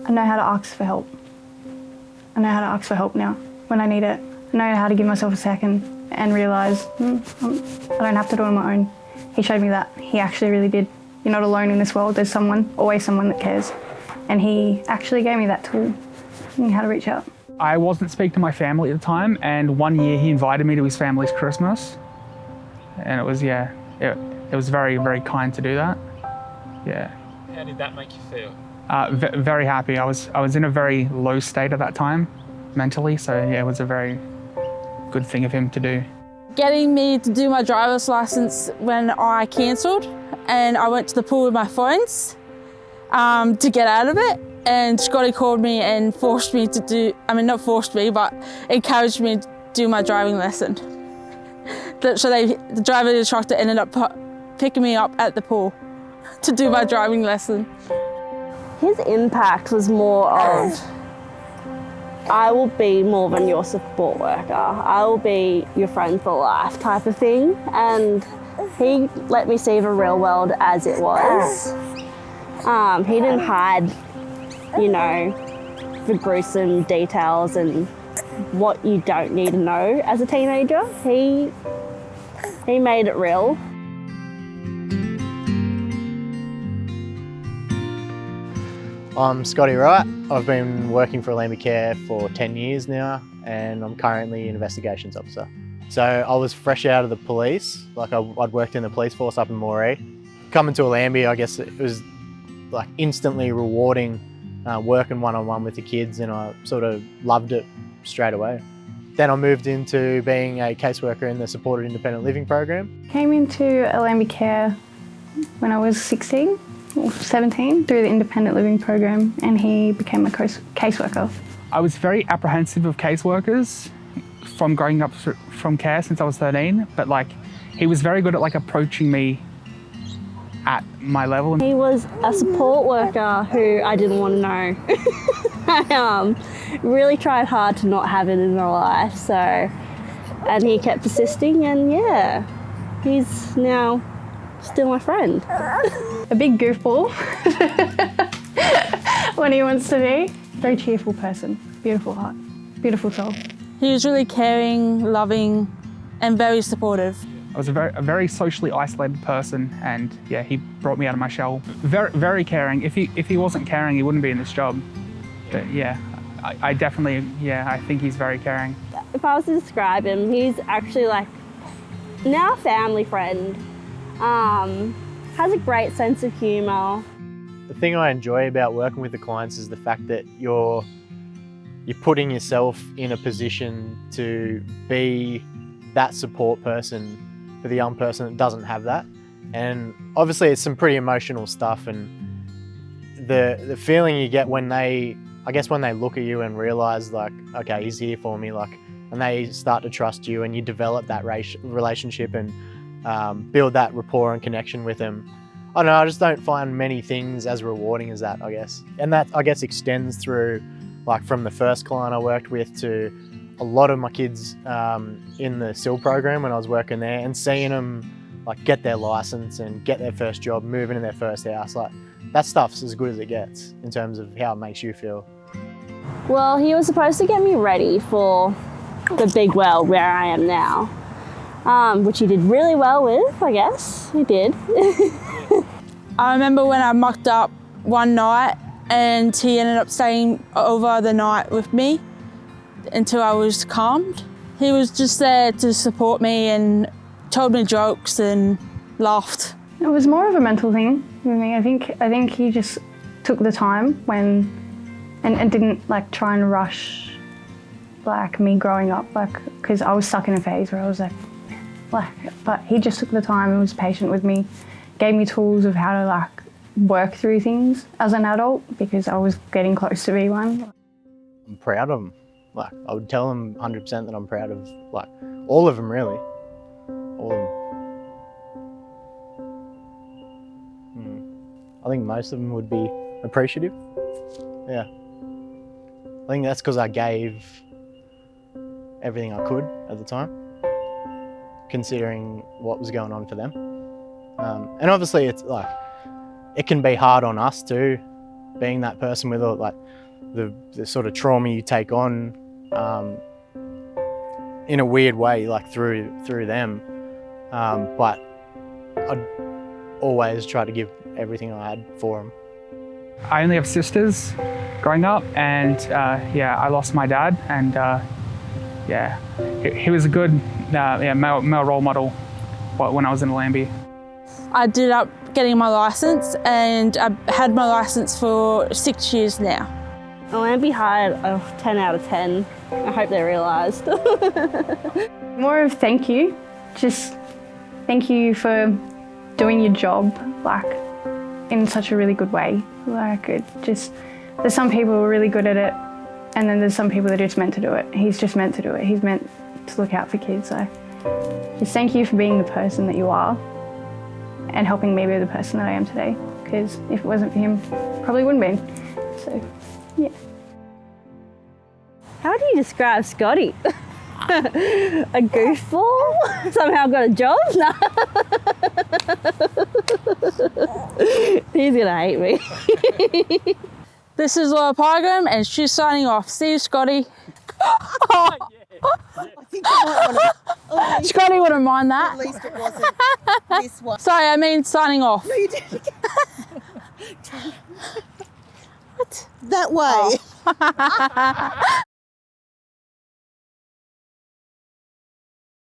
I know how to ask for help. I know how to ask for help now when I need it. I know how to give myself a second and realise I don't have to do it on my own. He showed me that. He actually really did. You're not alone in this world. There's someone, always someone that cares. And he actually gave me that tool, how to reach out. I wasn't speaking to my family at the time, and one year he invited me to his family's Christmas. And it was, it was very, very kind to do that. Yeah. How did that make you feel? Very happy. I was in a very low state at that time, mentally, so yeah, it was a very good thing of him to do. Getting me to do my driver's license when I cancelled, and I went to the pool with my phones to get out of it, and Scotty called me and forced me to do, not forced me, but encouraged me to do my driving lesson. So the driver of the instructor ended up picking me up at the pool to do my driving lesson. His impact was more of, I will be more than your support worker. I will be your friend for life type of thing. And he let me see the real world as it was. He didn't hide, the gruesome details and what you don't need to know as a teenager. He made it real. I'm Scott Wright. I've been working for Allambi Care for 10 years now, and I'm currently an investigations officer. So I was fresh out of the police, I'd worked in the police force up in Moree. Coming to Allambi, I guess it was instantly rewarding, working one-on-one with the kids, and I sort of loved it straight away. Then I moved into being a caseworker in the supported independent living program. Came into Allambi Care when I was 16 or 17 through the independent living program, and he became a caseworker. I was very apprehensive of caseworkers from growing up from care since I was 13, but he was very good at approaching me at my level. He was a support worker who I didn't want to know. I really tried hard to not have it in my life, and he kept persisting, and yeah, he's now still my friend. A big goofball when he wants to be. Very cheerful person, beautiful heart, beautiful soul. He was really caring, loving, and very supportive. I was a very socially isolated person, and yeah, he brought me out of my shell. Very, very caring. If he wasn't caring, he wouldn't be in this job. But yeah, I definitely, I think he's very caring. If I was to describe him, he's actually now a family friend. Has a great sense of humour. The thing I enjoy about working with the clients is the fact that you're putting yourself in a position to be that support person for the young person that doesn't have that. And obviously it's some pretty emotional stuff, and the feeling you get when they look at you and realise okay, he's here for me, and they start to trust you, and you develop that relationship and build that rapport and connection with them. I don't know, I just don't find many things as rewarding as that, I guess. And that, I guess, extends through, from the first client I worked with to a lot of my kids in the SIL program when I was working there, and seeing them get their license and get their first job, move into their first house. That stuff's as good as it gets in terms of how it makes you feel. Well, he was supposed to get me ready for the big world where I am now. Which he did really well with, I guess. He did. I remember when I mucked up one night, and he ended up staying over the night with me until I was calmed. He was just there to support me and told me jokes and laughed. It was more of a mental thing with me. I think he just took the time and didn't try and rush me growing up, because I was stuck in a phase where I was but he just took the time and was patient with me, gave me tools of how to work through things as an adult, because I was getting close to be one. I'm proud of him. I would tell him 100% that I'm proud of all of them, really. All of them. I think most of them would be appreciative. Yeah. I think that's because I gave everything I could at the time, considering what was going on for them. And obviously it's it can be hard on us too, being that person with all like the sort of trauma you take on in a weird way, like through them. But I'd always try to give everything I had for them. I only have sisters growing up, and yeah, I lost my dad, and yeah, he was a good male role model when I was in Allambi. I ended up getting my licence, and I had my licence for 6 years now. Allambi hired a 10 out of 10. I hope they realised. More of thank you. Just thank you for doing your job, like, in such a really good way. Like, there's some people who are really good at it, and then there's some people that are just meant to do it. He's just meant to do it. He's meant to look out for kids. So just thank you for being the person that you are and helping me be the person that I am today. Because if it wasn't for him, probably wouldn't been. So, yeah. How do you describe Scotty? A goofball? Somehow got a job? No. He's gonna hate me. This is Laura Pygram, and she's signing off. See you, Scotty. I think you might want to. Scotty wouldn't mind that. At least it wasn't this one. Sorry, I mean signing off. No, you didn't. What? That way.